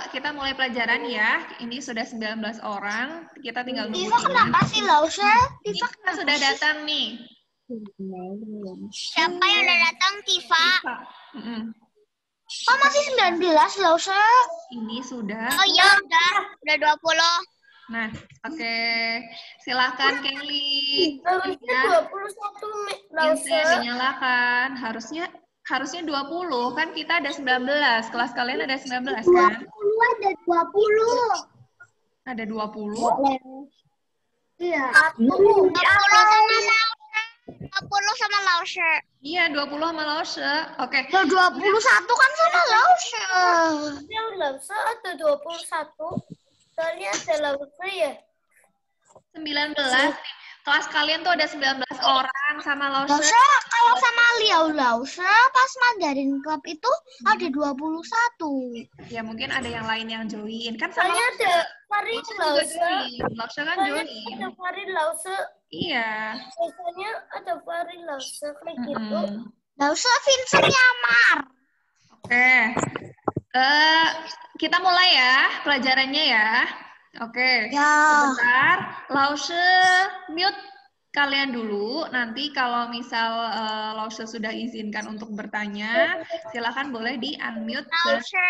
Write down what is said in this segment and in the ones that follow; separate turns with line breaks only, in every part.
Kita mulai pelajaran ya. Ini sudah 19 orang. Kita tinggal nunggu.
Tifa kenapa sih, Lausha?
Tifa sudah datang nih.
Siapa yang udah datang, Tifa?
Oh,
masih 19, Lausha?
Ini sudah.
Oh iya, udah 20.
Nah, oke. Silakan Kelly.
Harusnya 21,
Lausha. Dinyalakan. Harusnya 20, kan kita ada 19. Kelas kalian ada 19 kan?
20 ada 20.
Ada 20?
Iya. 20 sama Lausha.
Iya, 20 sama Lausha. Oke.
21 kan sama Lausha.
Yang Lausha ada 21. Kalian ada Lausha ya?
19. Kelas kalian tuh ada 19 orang sama Lausha.
Lausha, kalau sama Lausha pas Mandarin Club itu ada 21.
Ya mungkin ada yang lain yang join. Kan sama
ada Farid Lausha.
Lausha kan join.
Ada Farid Lausha.
Iya.
Biasanya ada Farid Lausha kayak gitu.
Lausha Vincent nyamar.
Oke. Kita mulai ya pelajarannya ya. Oke.
Ya.
Sebentar. Lausha mute kalian dulu. Nanti kalau misal Lausha sudah izinkan untuk bertanya, silakan boleh di-unmute.
Lausha.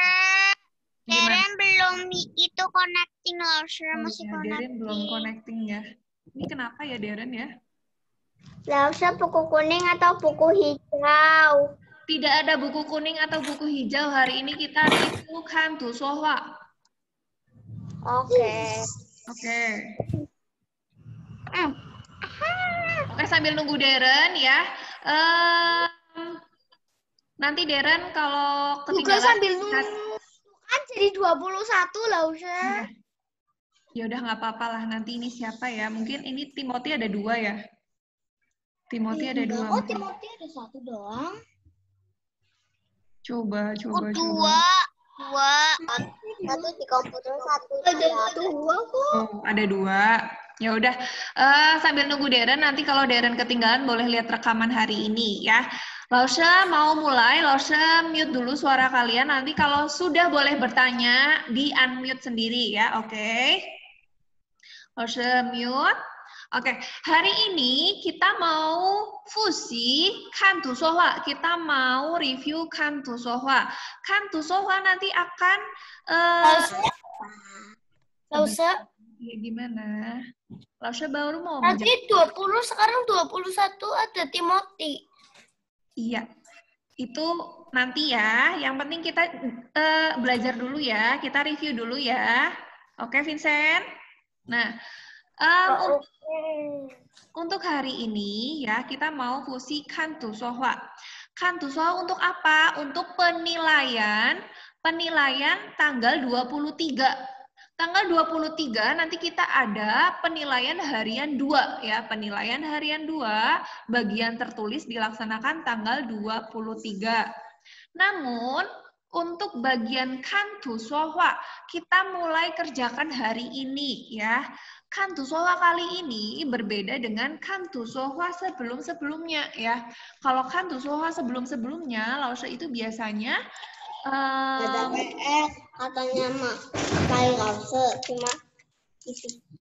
Deren belum itu connecting, Lausha masih connecting.
Deren belum connecting ya. Ini kenapa ya Deren ya?
Lausha buku kuning atau buku hijau?
Tidak ada buku kuning atau buku hijau. Hari ini kita review Kantu Sohwa.
Oke.
Oke, sambil nunggu Deren ya. Nanti Deren kalau ketinggalan.
Juga sambil nunggu kan jadi 21 Lausha.
Ya udah nggak apa-apa lah. Nanti ini siapa ya? Mungkin ini Timothy ada 2 ya. Timothy ada 2.
Oh, Timothy ada 1 doang.
Coba.
Dua. Satu di komputer, satu ada 2 kok.
Oh, ada 2. Ya udah. Sambil nunggu Deren, nanti kalau Deren ketinggalan boleh lihat rekaman hari ini ya. Lausha mau mulai. Lausha mute dulu suara kalian. Nanti kalau sudah boleh bertanya di unmute sendiri ya. Oke. Lausha mute. Oke, hari ini kita mau fusi Kantu Sohwa. Kita mau review Kantu Sohwa. Kantu Sohwa nanti akan
Lausha.
Ya gimana? Lausha baru mau.
Nanti 20, sekarang 21 ada Timothy.
Iya. Itu nanti ya. Yang penting kita belajar dulu ya. Kita review dulu ya. Oke, Vincent? Nah, untuk hari ini ya kita mau fusi Kantu Sohwa. Kantu Sohwa untuk apa? Untuk penilaian tanggal 23. Tanggal 23 nanti kita ada penilaian harian 2 ya. Penilaian harian 2 bagian tertulis dilaksanakan tanggal 23. Namun untuk bagian Kantu Sohwa kita mulai kerjakan hari ini ya. Kantu Sohwa kali ini berbeda dengan Kantu Sohwa sebelum-sebelumnya ya. Kalau Kantu Sohwa sebelum-sebelumnya, Lausha itu biasanya
ada PS katanya mah kayak Lausha cuma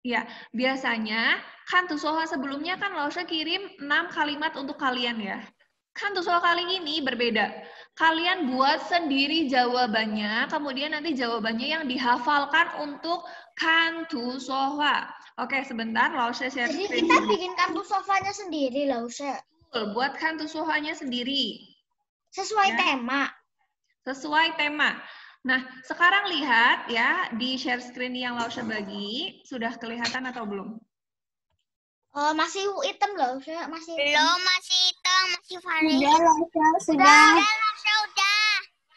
ya, biasanya Kantu Sohwa sebelumnya kan Lausha kirim 6 kalimat untuk kalian ya. Kantu Sohwa kali ini berbeda. Kalian buat sendiri jawabannya, kemudian nanti jawabannya yang dihafalkan untuk Kantu Sohwa. Oke, sebentar, Lausha share
jadi
screen.
kita bikin Kantu Sohwanya sendiri, Lausha.
Buat Kantu Sohwanya sendiri.
Sesuai
ya.
tema.
Sesuai tema. Nah, sekarang lihat ya, di share screen yang Lausha bagi, sudah kelihatan atau belum?
Masih hitam loh, masih hitam.
Belum, masih hitam, masih Farid.
Sudah.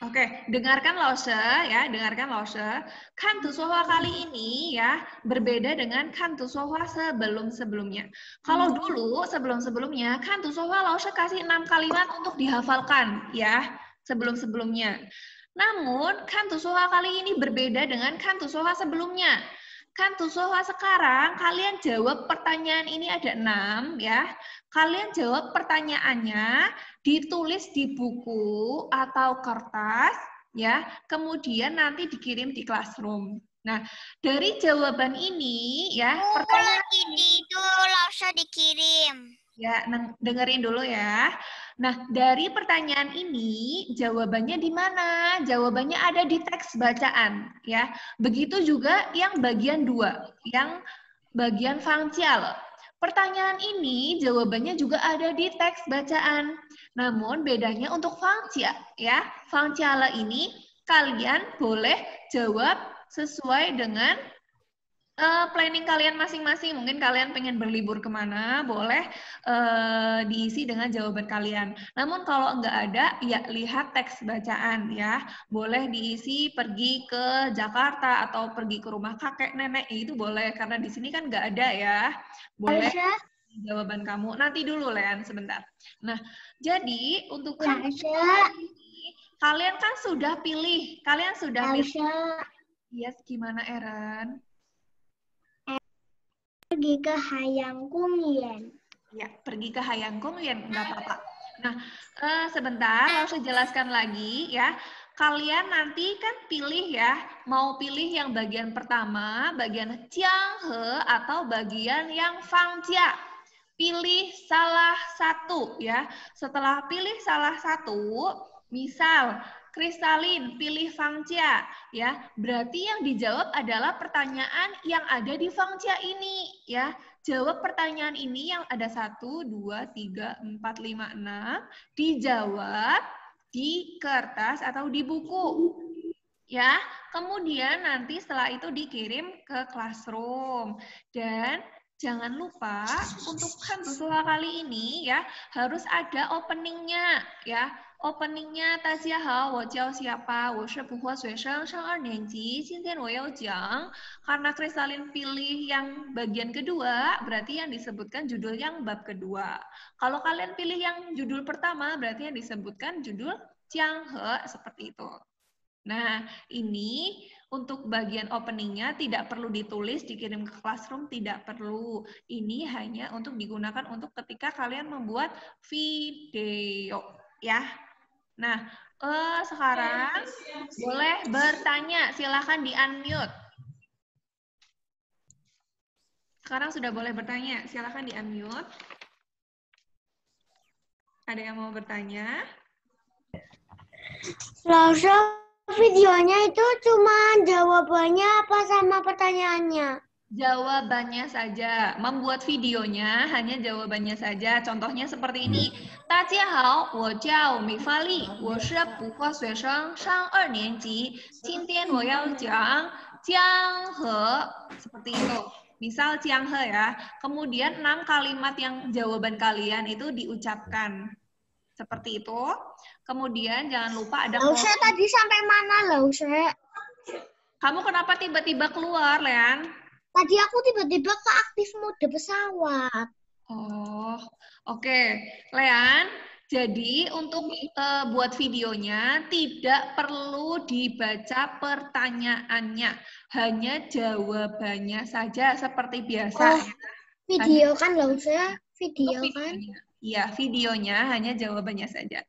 Oke, dengarkan Lausha ya, dengarkan Lausha. Kantu Sohwa kali ini ya berbeda dengan Kantu Sohwa sebelum-sebelumnya. Kalau dulu sebelum-sebelumnya Kantu Sohwa Lausha kasih 6 kalimat untuk dihafalkan ya, sebelum-sebelumnya. Namun Kantu Sohwa kali ini berbeda dengan Kantu Sohwa sebelumnya. Kantu Sohwa sekarang kalian jawab pertanyaan ini ada 6 ya. Kalian jawab pertanyaannya, ditulis di buku atau kertas ya. Kemudian nanti dikirim di classroom. Nah, dari jawaban ini ya, pertanyaan
itu langsung dikirim.
ya, dengerin dulu ya. Nah, dari pertanyaan ini jawabannya di mana? Jawabannya ada di teks bacaan, ya. Begitu juga yang bagian 2, yang bagian fungsial. Pertanyaan ini jawabannya juga ada di teks bacaan. Namun bedanya untuk fungsial, ya. Fungsial ini kalian boleh jawab sesuai dengan planning kalian masing-masing. Mungkin kalian pengen berlibur kemana, boleh diisi dengan jawaban kalian. Namun kalau nggak ada, ya lihat teks bacaan ya. Boleh diisi pergi ke Jakarta atau pergi ke rumah kakek nenek, itu boleh. Karena di sini kan nggak ada ya. Boleh jawaban kamu. Nanti dulu, Lean, sebentar. Nah, jadi untuk kalian kan sudah pilih. Kalian sudah pilih. Yes, gimana, Eran?
Pergi ke Hayang Kumien.
Ya, pergi ke Hayang Kumien, nggak apa-apa. Nah, sebentar, langsung jelaskan lagi ya. Kalian nanti kan pilih ya, mau pilih yang bagian pertama, bagian Jianghe atau bagian yang Fangjia. Pilih salah satu ya. Setelah pilih salah satu, misal Kristalin pilih Fangjia ya. Berarti yang dijawab adalah pertanyaan yang ada di Fangjia ini ya. Jawab pertanyaan ini yang ada 1, 2, 3, 4, 5, 6. Dijawab di kertas atau di buku. Ya, kemudian nanti setelah itu dikirim ke classroom. Dan jangan lupa untuk Hantusuha kali ini ya harus ada openingnya ya. Openingnya 大家好，我叫siapa，我是普华学生，上2年级，今天我要讲. Karena Kristalin pilih yang bagian kedua, berarti yang disebutkan judul yang bab kedua. Kalau kalian pilih yang judul pertama, berarti yang disebutkan judul Jianghe, seperti itu. Nah, ini untuk bagian openingnya tidak perlu ditulis, dikirim ke classroom, tidak perlu. Ini hanya untuk digunakan untuk ketika kalian membuat video, ya. Nah, sekarang boleh bertanya, silahkan di-unmute. Sekarang sudah boleh bertanya, silahkan di-unmute. Ada yang mau bertanya?
Videonya itu cuma jawabannya apa sama pertanyaannya?
Jawabannya saja. Membuat videonya hanya jawabannya saja. Contohnya seperti ini. 大家好，我叫米发丽，我是普华学生，上2年级。今天我要讲江河. Seperti itu. Misal Jianghe ya. Kemudian 6 kalimat yang jawaban kalian itu diucapkan. Seperti itu. Kemudian jangan lupa ada
Lausha tadi sampai mana, Lausha?
Kamu kenapa tiba-tiba keluar, Lean?
Tadi aku tiba-tiba ke aktif mode pesawat.
Oh, oke. Lean, jadi untuk buat videonya tidak perlu dibaca pertanyaannya. Hanya jawabannya saja seperti biasa.
Oh, video kan, Lausha? Video kan?
Iya, videonya hanya jawabannya saja.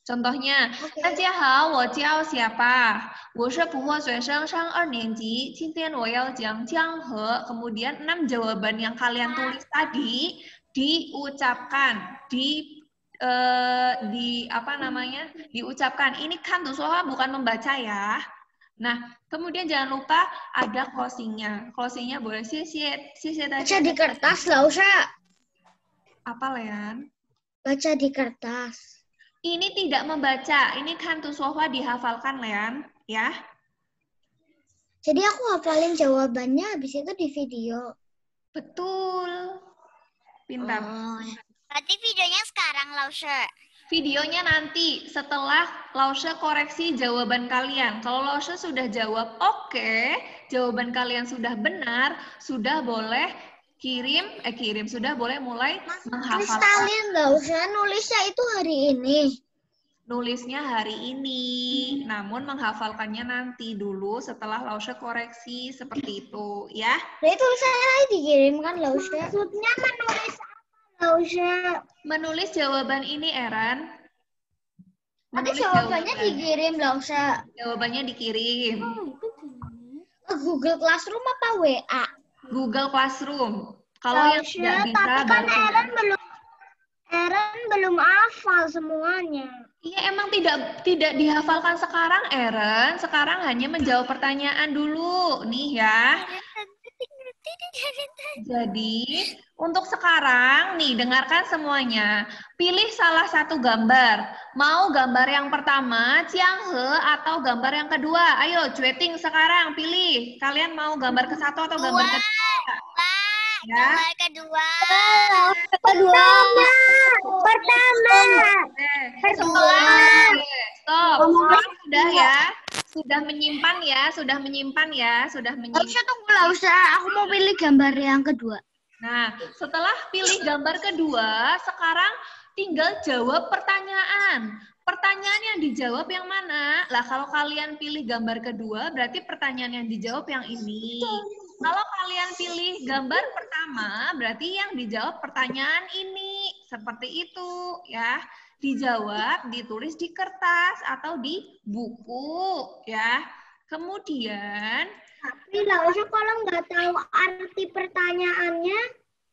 Contohnya, 大家好，我叫siapa？我是普华学生，上2年级。今天我要讲江河. Kemudian 6 jawaban yang kalian tulis tadi diucapkan, diucapkan. Ini kan Hantusuha bukan membaca ya. Nah, kemudian jangan lupa ada closingnya. Closingnya boleh
baca di kertas, Lausha.
Apa, Lean?
Baca di kertas.
Ini tidak membaca, ini Hantusuha dihafalkan, Lean, ya.
Jadi aku hafalin jawabannya, habis itu di video.
Betul. Pintar.
Berarti videonya sekarang, Lausha.
Videonya nanti setelah Lausha koreksi jawaban kalian. Kalau Lausha sudah jawab oke, jawaban kalian sudah benar, sudah boleh kirim, sudah boleh mulai menghafalkan.
Kristalin, Lausha, nulisnya itu hari ini.
Nulisnya hari ini, namun menghafalkannya nanti dulu setelah Lausha koreksi seperti itu, ya.
Jadi tulisannya lagi dikirimkan, Lausha. Maksudnya menulis apa, Lausha?
Menulis jawaban ini, Eran.
Nanti
Menulis
jawabannya
jawaban.
dikirim, Lausa.
Jawabannya dikirim.
Ke Google Classroom apa WA?
Google Classroom. Kalau yang
Lausya,
tidak bisa
tapi kan
baru
Eren belum hafal semuanya.
Iya, emang tidak dihafalkan sekarang, Eren. Sekarang hanya menjawab pertanyaan dulu, nih ya. Jadi, untuk sekarang, nih, dengarkan semuanya. Pilih salah satu gambar. Mau gambar yang pertama, Cianghe, atau gambar yang kedua? Ayo, cueting sekarang, pilih. Kalian mau gambar ke satu atau gambar ke dua? Ya.
Gambar kedua.
Stop. Sekarang sudah ya. Sudah menyimpan ya.
Lausa tunggu, Lausa. Aku mau pilih gambar yang kedua.
Nah, setelah pilih gambar kedua, sekarang tinggal jawab pertanyaan. Pertanyaan yang dijawab yang mana? Lah, kalau kalian pilih gambar kedua, berarti pertanyaan yang dijawab yang ini. Kalau kalian pilih gambar pertama, berarti yang dijawab pertanyaan ini. Seperti itu, ya. Dijawab, ditulis di kertas atau di buku, ya. Kemudian,
Tapi Lausa kalau nggak tahu arti pertanyaannya,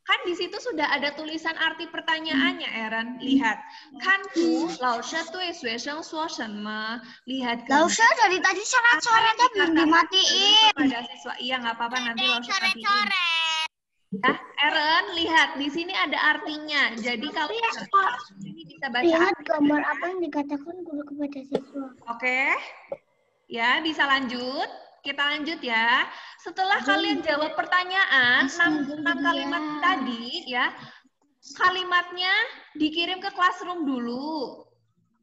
kan di situ sudah ada tulisan arti pertanyaannya, Eren. Lihat. Kan tu, Lausha tui suesheng suo shenme. Lihat kan.
Lausa dari tadi syarat-syaratnya belum dimatiin.
Pada siswa. Iya, nggak apa-apa, nanti Lausha matiin.
Coret-coret.
Ya, Eren, lihat. Di sini ada artinya. Jadi kalau ini bisa baca.
Lihat gambar apa yang dikatakan guru kepada siswa.
Oke. Ya, bisa lanjut. Kita lanjut ya. Setelah kalian jawab pertanyaan, 6 kalimat tadi ya, kalimatnya dikirim ke classroom dulu.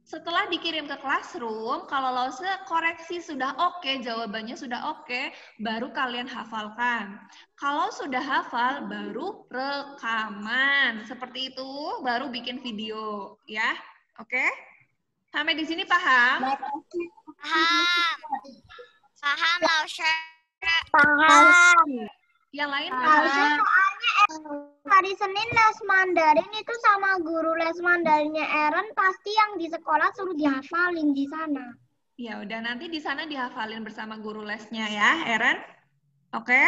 Setelah dikirim ke classroom, kalau Lause koreksi sudah oke, jawabannya sudah oke, baru kalian hafalkan. Kalau sudah hafal, baru rekaman. Seperti itu, baru bikin video. Ya, oke? Sampai di sini paham?
Paham. Paham, Lausha.
Paham.
Yang lain
Lausa
paham?
soalnya hari Senin les Mandarin itu sama guru les Mandarinnya Eren pasti yang di sekolah suruh dihafalin di sana.
Ya udah, nanti di sana dihafalin bersama guru lesnya ya, Eren. Oke?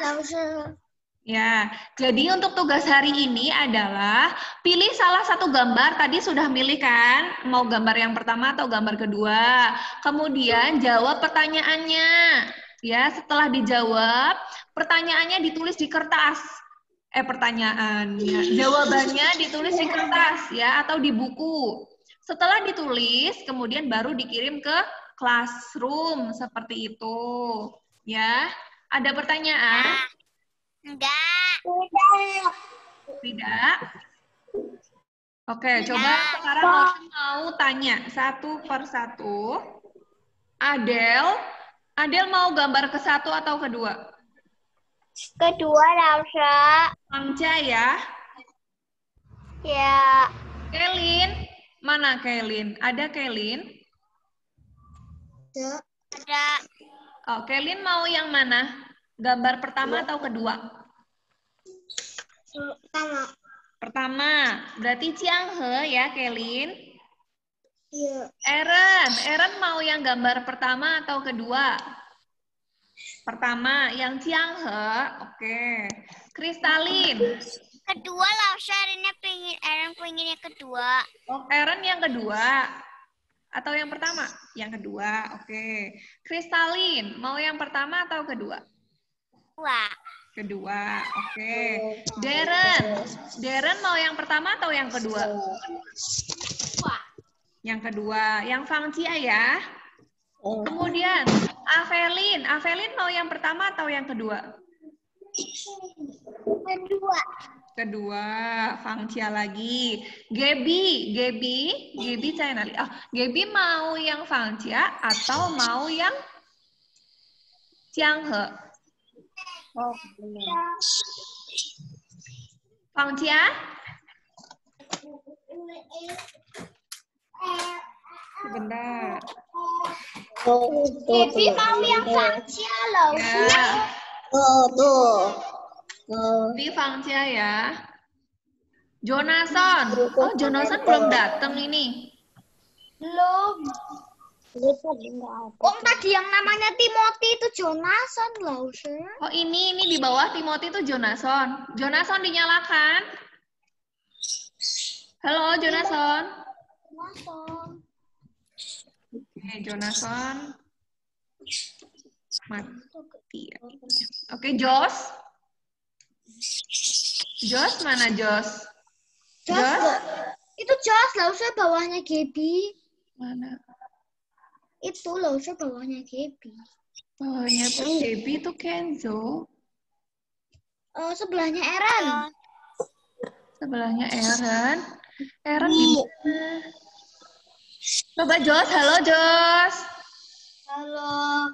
Lausa.
Ya, jadi untuk tugas hari ini adalah pilih salah satu gambar. Tadi sudah milih kan? Mau gambar yang pertama atau gambar kedua. Kemudian jawab pertanyaannya. Ya, setelah dijawab, pertanyaannya ditulis di kertas. Pertanyaannya, jawabannya ditulis di kertas ya atau di buku. Setelah ditulis, kemudian baru dikirim ke classroom seperti itu. Ya, ada pertanyaan?
Enggak.
Tidak? Oke, coba sekarang Lausa mau tanya satu per satu. Adel mau gambar ke satu atau kedua?
Kedua, Lausa.
Angca ya.
Ya.
Kelin, mana Kelin? Ada Kelin?
Ada.
Oh, Kelin mau yang mana? Gambar pertama atau kedua? Pertama. Berarti Cianghe ya, Kelin?
Iya.
Eren mau yang gambar pertama atau kedua? Pertama, yang Cianghe. Oke. Kristalin.
Kedua, Lausha. Eren pengen yang kedua.
Oh, Eren yang kedua. Atau yang pertama? Yang kedua. Oke. Kristalin, mau yang pertama atau kedua?
Wah.
Kedua. Oke. Deren mau yang pertama atau yang kedua? Yang kedua. Yang Fangcia ya. Kemudian Avelin mau yang pertama atau yang kedua? Kedua. Fangcia lagi. Gebi Cainali. Oh, Gebi mau yang Fangcia atau mau yang Cianghe? Fangcia? Sebentar.
Devi mau yang Fangcia loh.
Ya.
Tuh.
Di Fangcia ya. Jonathan. Oh, Jonathan belum datang ini.
Belum.
Wong tadi yang namanya Timothy itu Jonathan, Lause.
Oh, ini di bawah Timothy itu Jonathan. Jonathan dinyalakan. Halo, Jonathan. Oke, Jonathan. Mati. Oke, Jos. Jos mana Jos? Jos?
Itu Jos, Lause bawahnya Gaby.
Mana?
Itu Lause bawahnya Gaby.
Bawahnya Gaby itu Kenzo.
Sebelahnya Eren.
Sebelahnya Eren. Eren di mana? Coba Jos, halo Jos.
Halo.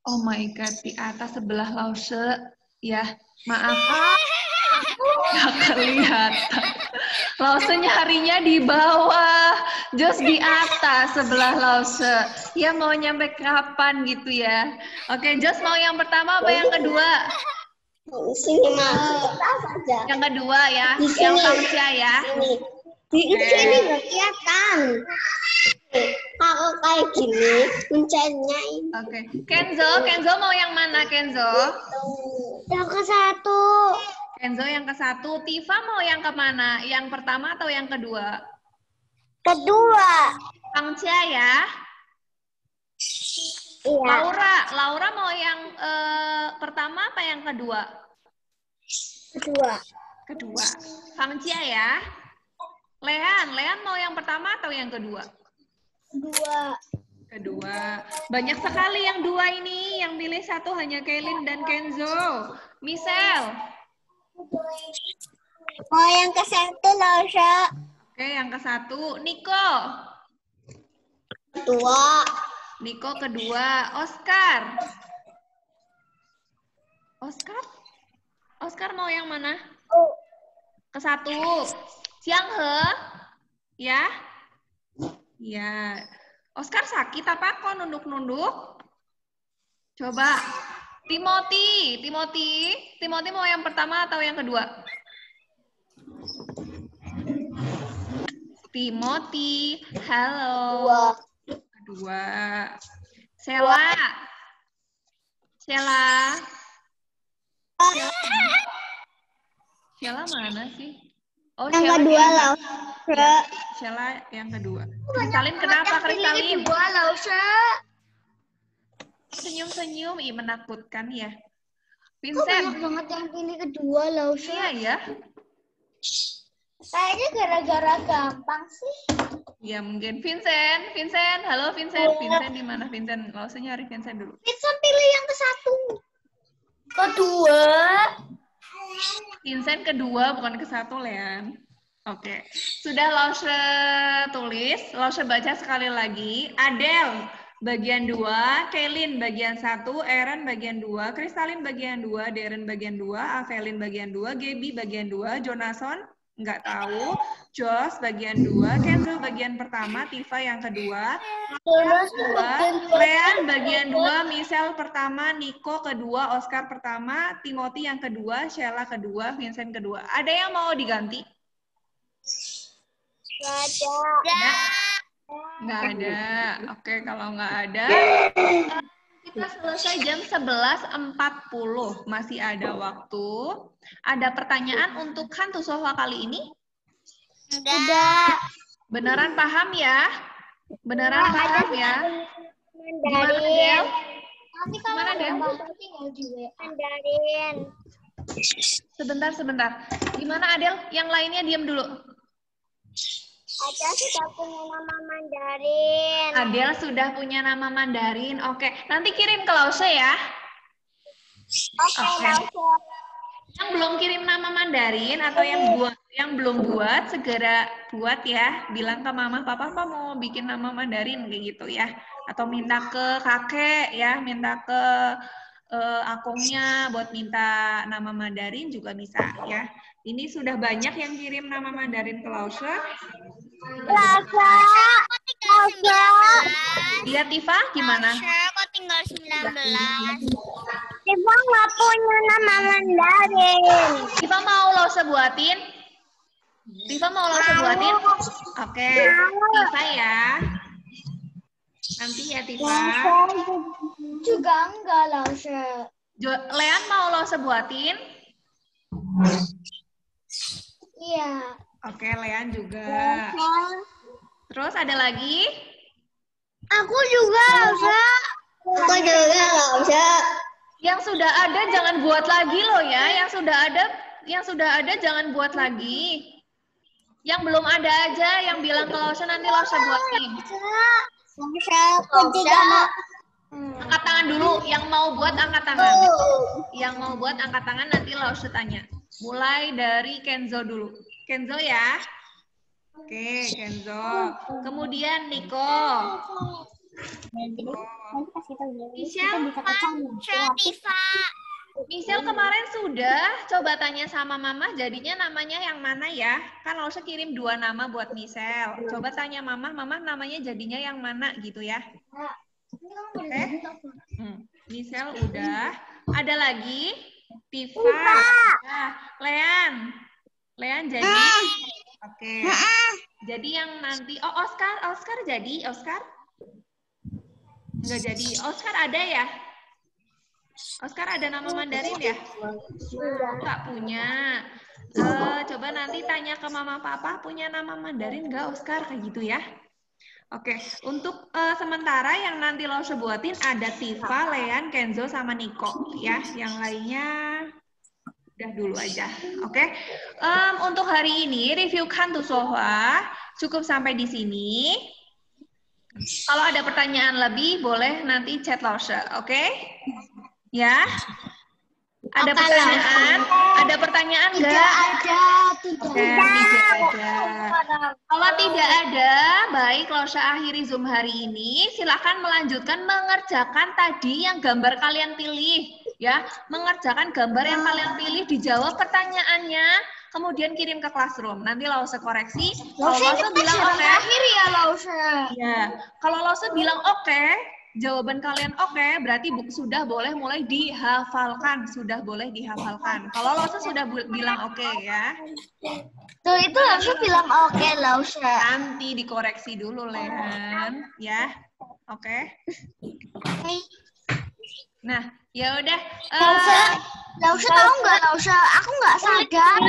Oh my god, di atas sebelah Lause. Ya, maaf. Gak kelihatan. Lause nyarinya di bawah. Jos di atas sebelah Lause. Ya mau nyampe kapan gitu ya. Oke, Jos mau yang pertama apa yang kedua?
Sini Mas.
Yang kedua ya.
Di
Yang
sini.
Fangcia ya.
Di sini nggak kelihatan. Kalau kayak gini, kuncinya ini.
Oke. Kenzo mau yang mana Kenzo?
Yang ke satu.
Kenzo yang ke satu. Tifa mau yang ke mana? Yang pertama atau yang kedua?
Kedua.
Fangcia ya.
Iya.
Laura mau yang pertama apa yang kedua? Kedua. Fangcia ya. Lehan mau yang pertama atau yang kedua? Kedua. Banyak sekali yang dua ini. Yang pilih satu hanya Kaylin dan Kenzo. Michelle.
Oh, yang ke satu, Lause.
Oke, yang ke satu. Niko.
Dua.
Niko kedua. Oscar mau yang mana? Ke satu. Sianghe. Ya. Ya. Oscar sakit apa kok nunduk-nunduk? Coba. Timothy mau yang pertama atau yang kedua? Timothy. Halo. Kedua. Sheila. Sheila mana sih? Oh,
Yang
Sheila
kedua,
yang
Lause.
ya, Sheila yang kedua. Kristalin kenapa Kristalin?
Kedua, Lause.
Senyum-senyum, ih menakutkan ya.
Kok banyak
Vincent.
banget yang pilih kedua, Lause?
Iya ya.
Kayaknya gara-gara gampang sih.
Ya mungkin Vincent, halo Vincent. Vincent di mana Vincent? Langsung nyari Vincent dulu.
Vincent pilih yang ke satu.
Kedua.
Vincent kedua bukan ke satu, Lean. Oke. Sudah Lause tulis, Lause baca sekali lagi. Adele bagian 2, Kaylin bagian 1, Eren bagian 2, Kristalin bagian 2, Darren bagian 2, Avelin bagian 2, Gaby bagian 2, Jonathan nggak tahu, Jos bagian 2, Kenzo bagian pertama, Tifa yang kedua, Lean bagian 2, Michelle pertama, Niko kedua, Oscar pertama, Timothy yang kedua, Sheila kedua, Vincent kedua. Ada yang mau diganti? Nggak ada. Oke, kalau nggak ada, kita selesai jam 11.40. Masih ada waktu. Ada pertanyaan untuk Hantu Sohwa kali ini?
Udah.
Beneran paham ya? Beneran paham ya? Gimana, Del?
Nanti kalau
Gimana, Del?
tinggal di Mandarin.
Sebentar. Gimana, Adel? Yang lainnya diam dulu.
Ada sudah punya nama Mandarin.
Adel sudah punya nama Mandarin. Oke, nanti kirim ke Lause ya. Oke. Yang belum kirim nama Mandarin atau yang belum buat, segera buat ya. Bilang ke mama, papa mau bikin nama Mandarin kayak gitu ya. Atau minta ke kakek ya, minta ke akungnya buat minta nama Mandarin juga bisa ya. Ini sudah banyak yang kirim nama Mandarin ke Lause.
Kok tinggal 19?
Iya, Tifa, gimana?
Kok tinggal 19?
Tifa nggak punya nama Mandarin.
Tifa mau Lause buatin? Oke, Tifa ya. Nanti ya, Tifa.
Juga enggak, Lausha.
Lean mau Lause buatin?
Iya.
Oke, Lean juga. Terus ada lagi?
Aku juga, Lausha. Aku juga, Lausha.
Yang sudah ada jangan buat lagi loh ya. Yang sudah ada jangan buat lagi. Yang belum ada aja yang bilang ke Lause nanti Lause buatin. Angkat tangan dulu, yang mau buat angkat tangan. Yang mau buat angkat tangan nanti Lause tanya. Mulai dari Kenzo dulu. Kenzo ya. Oke, Kenzo. Kemudian Niko. Michelle,
Tifa.
Michelle kemarin sudah coba tanya sama Mama, jadinya namanya yang mana ya? Kan Lause kirim 2 nama buat Michelle. Coba tanya Mama, Mama namanya jadinya yang mana gitu ya? Oke. Michelle udah. Ada lagi? Tifa. Nah, Lean jadi. Oke. Jadi yang nanti, oh Oscar jadi, Oscar? Enggak jadi. Oscar ada ya? Oscar ada nama Mandarin ya? Enggak punya. Coba nanti tanya ke Mama Papa, punya nama Mandarin enggak Oscar? Kayak gitu ya. Oke, untuk sementara yang nanti Lause buatin ada Tifa, Lean, Kenzo, sama Niko ya. Yang lainnya udah dulu aja. Oke. Untuk hari ini review Kantu Sohwa cukup sampai di sini. Kalau ada pertanyaan lebih boleh nanti chat Lause, oke? Ya. Ada pertanyaan? Ada pertanyaan enggak? Oke, tidak ada. Kalau tidak ada, baik Lause akhiri Zoom hari ini. Silakan melanjutkan mengerjakan tadi yang gambar kalian pilih. Ya, mengerjakan gambar yang kalian pilih, dijawab pertanyaannya, kemudian kirim ke classroom. Nanti Lause koreksi. Kalau Lause bilang oke,
Akhir ya, Lausha.
ya. Kalau Lause bilang oke, jawaban kalian oke, berarti sudah boleh mulai dihafalkan. Sudah boleh dihafalkan. Kalau Lause sudah bilang oke ya.
Tuh, itu Lausha bilang oke, Lausha.
Nanti dikoreksi dulu, Lehan. Ya, oke. Nah, ya udah.
Lausha tahu nggak, Lausha? Aku nggak sadar.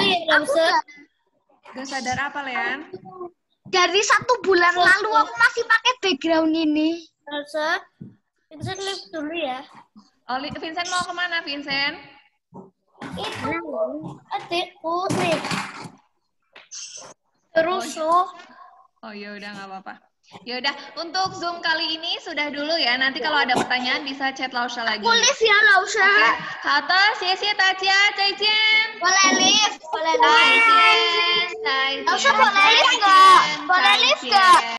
Gak sadar apa, Lehan?
Dari 1 bulan lalu aku masih pakai background ini.
Lausha, Vincent live dulu ya.
Oh, Vincent mau kemana, Vincent?
Itu adikku nih. Terus
Oh, ya udah nggak apa-apa. Ya udah, untuk Zoom kali ini sudah dulu ya. Nanti kalau ada pertanyaan bisa chat Lause lagi.
Boleh ya, Lausha.
Oke. Hata, Xie Tajia, Zaijian.
Boleh live, boleh
Zaijian, Zaijian.
Lausha boleh live nggak? Boleh live nggak?